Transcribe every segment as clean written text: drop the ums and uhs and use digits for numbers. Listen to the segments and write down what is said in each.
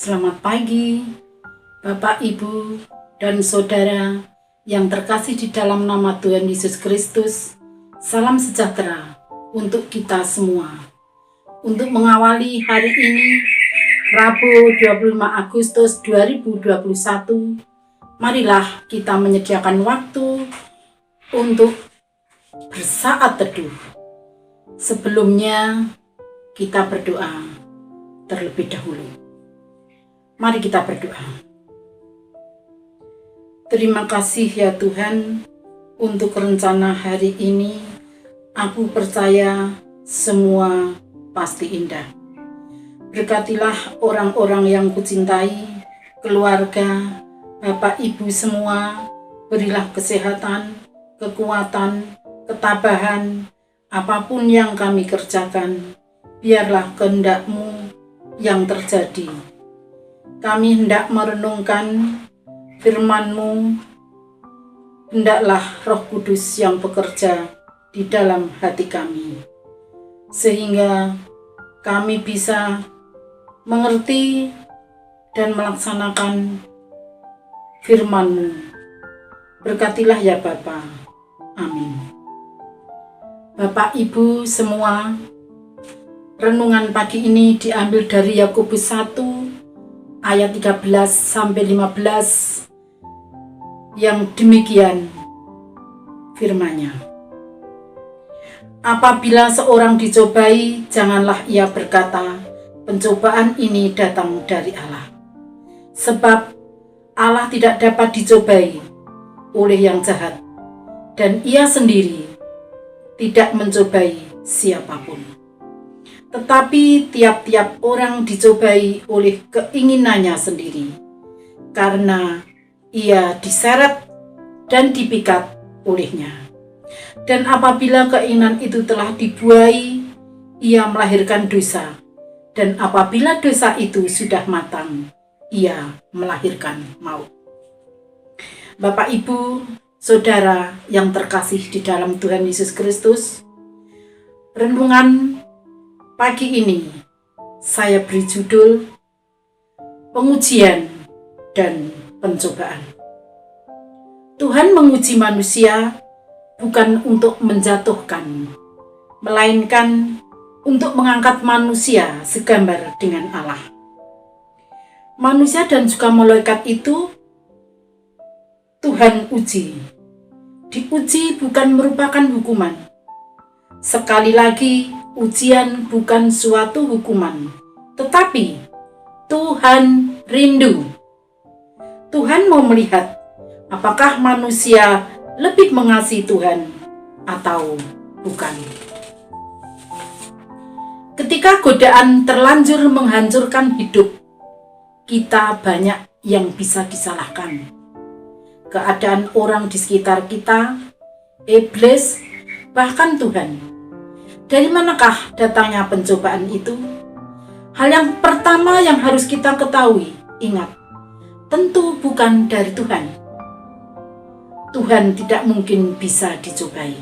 Selamat pagi, Bapak, Ibu, dan Saudara yang terkasih di dalam nama Tuhan Yesus Kristus. Salam sejahtera untuk kita semua. Untuk mengawali hari ini, Rabu 25 Agustus 2021, marilah kita menyediakan waktu untuk bersaat teduh. Sebelumnya, kita berdoa terlebih dahulu. Mari kita berdoa. Terima kasih ya Tuhan untuk rencana hari ini. Aku percaya semua pasti indah. Berkatilah orang-orang yang kucintai, keluarga, Bapak Ibu semua. Berilah kesehatan, kekuatan, ketabahan, apapun yang kami kerjakan. Biarlah kehendak-Mu yang terjadi. Kami hendak merenungkan firman-Mu, hendaklah Roh Kudus yang bekerja di dalam hati kami, sehingga kami bisa mengerti dan melaksanakan firman-Mu. Berkatilah ya Bapa. Amin. Bapak Ibu semua, renungan pagi ini diambil dari Yakobus 1 ayat 13-15 yang demikian firman-Nya. Apabila seorang dicobai, janganlah ia berkata, pencobaan ini datang dari Allah. Sebab Allah tidak dapat dicobai oleh yang jahat, dan ia sendiri tidak mencobai siapapun. Tetapi tiap-tiap orang dicobai oleh keinginannya sendiri, karena ia diseret dan dipikat olehnya. Dan apabila keinginan itu telah dibuai, ia melahirkan dosa. Dan apabila dosa itu sudah matang, ia melahirkan maut. Bapak, Ibu, Saudara yang terkasih di dalam Tuhan Yesus Kristus, renungan pagi ini saya beri judul pengujian dan pencobaan. Tuhan menguji manusia bukan untuk menjatuhkan, melainkan untuk mengangkat manusia segambar dengan Allah. Manusia dan juga malaikat itu Tuhan uji. Diuji bukan merupakan hukuman. Sekali lagi, ujian bukan suatu hukuman, tetapi Tuhan rindu. Tuhan mau melihat apakah manusia lebih mengasihi Tuhan atau bukan. Ketika godaan terlanjur menghancurkan hidup, kita banyak yang bisa disalahkan. Keadaan orang di sekitar kita, iblis, bahkan Tuhan. Dari manakah datangnya pencobaan itu? Hal yang pertama yang harus kita ketahui, ingat, tentu bukan dari Tuhan. Tuhan tidak mungkin bisa dicobai.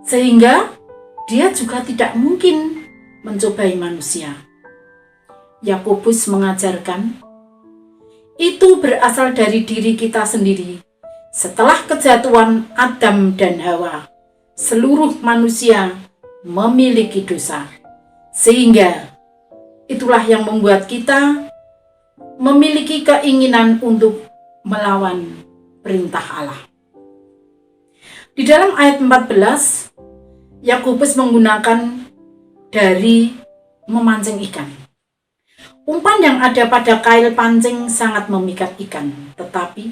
Sehingga Dia juga tidak mungkin mencobai manusia. Yakobus mengajarkan, itu berasal dari diri kita sendiri. Setelah kejatuhan Adam dan Hawa, seluruh manusia memiliki dosa, sehingga itulah yang membuat kita memiliki keinginan untuk melawan perintah Allah. Di dalam ayat 14, Yakobus menggunakan dari memancing ikan. Umpan yang ada pada kail pancing sangat memikat ikan, tetapi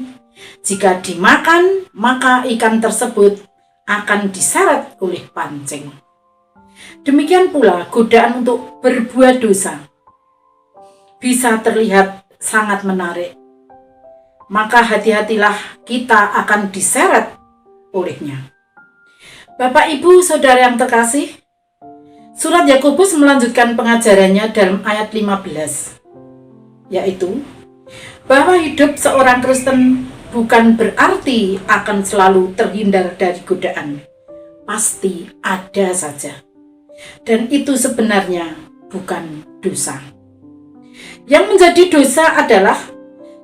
jika dimakan, maka ikan tersebut akan diseret oleh pancing. Demikian pula godaan untuk berbuat dosa bisa terlihat sangat menarik. Maka hati-hatilah kita akan diseret olehnya. Bapak, Ibu, Saudara yang terkasih, surat Yakobus melanjutkan pengajarannya dalam ayat 15, yaitu bahwa hidup seorang Kristen bukan berarti akan selalu terhindar dari godaan. Pasti ada saja. Dan itu sebenarnya bukan dosa. Yang menjadi dosa adalah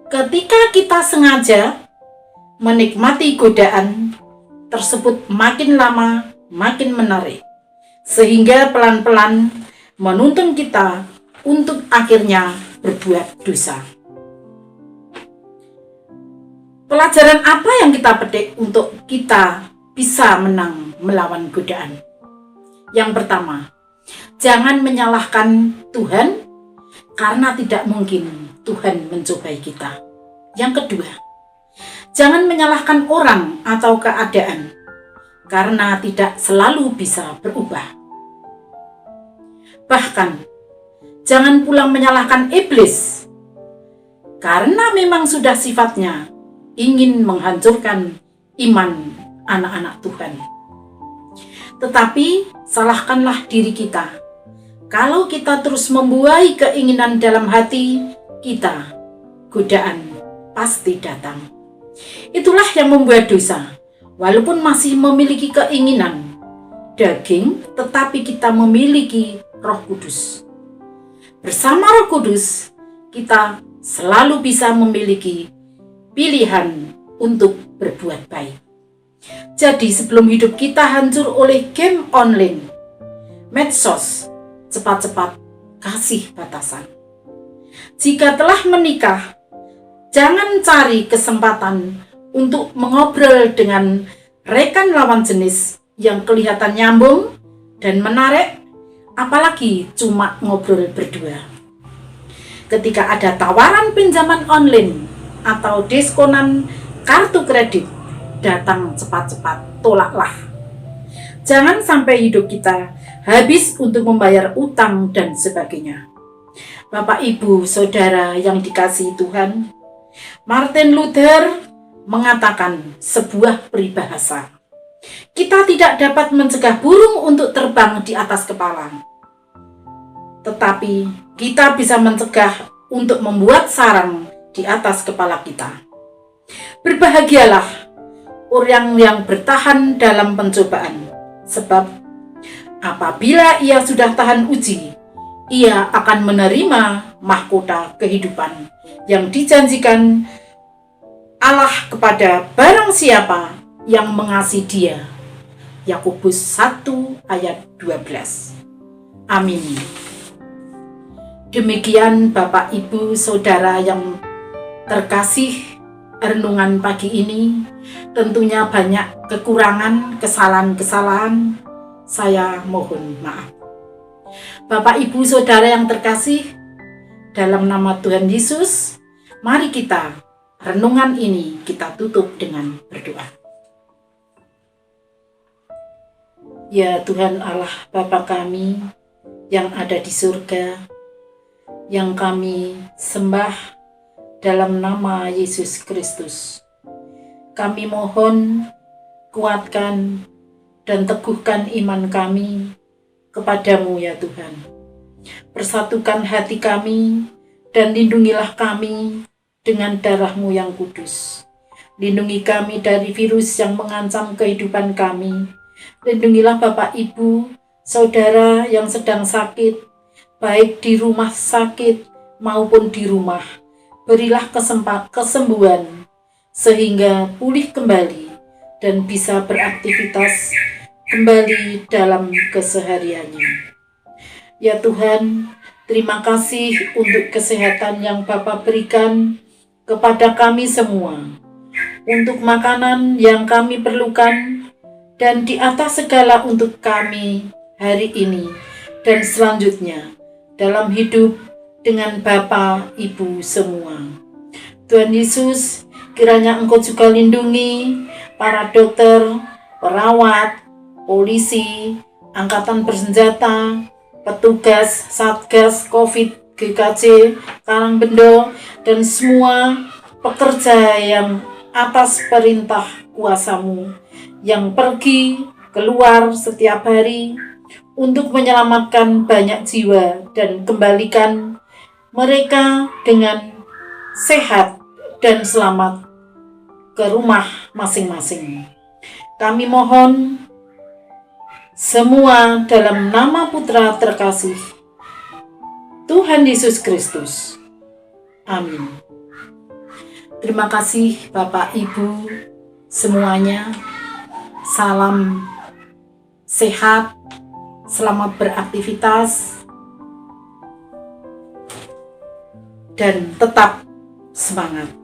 ketika kita sengaja menikmati godaan tersebut makin lama makin menarik, sehingga pelan-pelan menuntun kita untuk akhirnya berbuat dosa. Pelajaran apa yang kita petik untuk kita bisa menang melawan godaan? Yang pertama, jangan menyalahkan Tuhan karena tidak mungkin Tuhan mencobai kita. Yang kedua, jangan menyalahkan orang atau keadaan karena tidak selalu bisa berubah. Bahkan, jangan pula menyalahkan iblis karena memang sudah sifatnya ingin menghancurkan iman anak-anak Tuhan. Tetapi salahkanlah diri kita kalau kita terus membuai keinginan dalam hati kita, godaan pasti datang. Itulah yang membuat dosa. Walaupun masih memiliki keinginan daging, tetapi kita memiliki Roh Kudus. Bersama Roh Kudus, kita selalu bisa memiliki pilihan untuk berbuat baik. Jadi sebelum hidup kita hancur oleh game online, medsos, cepat-cepat kasih batasan. Jika telah menikah, jangan cari kesempatan untuk mengobrol dengan rekan lawan jenis yang kelihatan nyambung dan menarik, apalagi cuma ngobrol berdua. Ketika ada tawaran pinjaman online atau diskonan kartu kredit, datang cepat-cepat, tolaklah. Jangan sampai hidup kita habis untuk membayar utang dan sebagainya. Bapak, Ibu, Saudara yang dikasihi Tuhan, Martin Luther mengatakan sebuah peribahasa. Kita tidak dapat mencegah burung untuk terbang di atas kepala, tetapi kita bisa mencegah untuk membuat sarang di atas kepala kita. Berbahagialah orang yang bertahan dalam pencobaan, sebab apabila ia sudah tahan uji, ia akan menerima mahkota kehidupan yang dijanjikan Allah kepada barang siapa yang mengasihi Dia. Yakobus 1 ayat 12. Amin. Demikian Bapak, Ibu, Saudara yang terkasih, renungan pagi ini. Tentunya banyak kekurangan, kesalahan-kesalahan. Saya mohon maaf. Bapak, Ibu, Saudara yang terkasih, dalam nama Tuhan Yesus, mari kita renungan ini kita tutup dengan berdoa. Ya Tuhan Allah Bapa kami yang ada di surga, yang kami sembah dalam nama Yesus Kristus, kami mohon kuatkan dan teguhkan iman kami kepadamu ya Tuhan. Persatukan hati kami dan lindungilah kami dengan darah-Mu yang kudus. Lindungi kami dari virus yang mengancam kehidupan kami. Lindungilah Bapak, Ibu, Saudara yang sedang sakit, baik di rumah sakit maupun di rumah. Berilah kesembuhan sehingga pulih kembali dan bisa beraktivitas kembali dalam kesehariannya. Ya Tuhan, terima kasih untuk kesehatan yang Bapa berikan kepada kami semua, untuk makanan yang kami perlukan, dan di atas segala untuk kami hari ini dan selanjutnya dalam hidup dengan Bapa, Ibu semua. Tuhan Yesus, kiranya Engkau juga lindungi para dokter, perawat, polisi, angkatan bersenjata, petugas Satgas Covid GKJ Karangbendo, dan semua pekerja yang atas perintah kuasa-Mu yang pergi keluar setiap hari untuk menyelamatkan banyak jiwa dan kembalikan mereka dengan sehat dan selamat ke rumah masing-masing. Kami mohon semua dalam nama Putra terkasih Tuhan Yesus Kristus. Amin. Terima kasih Bapak Ibu semuanya. Salam sehat, selamat beraktivitas, dan tetap semangat.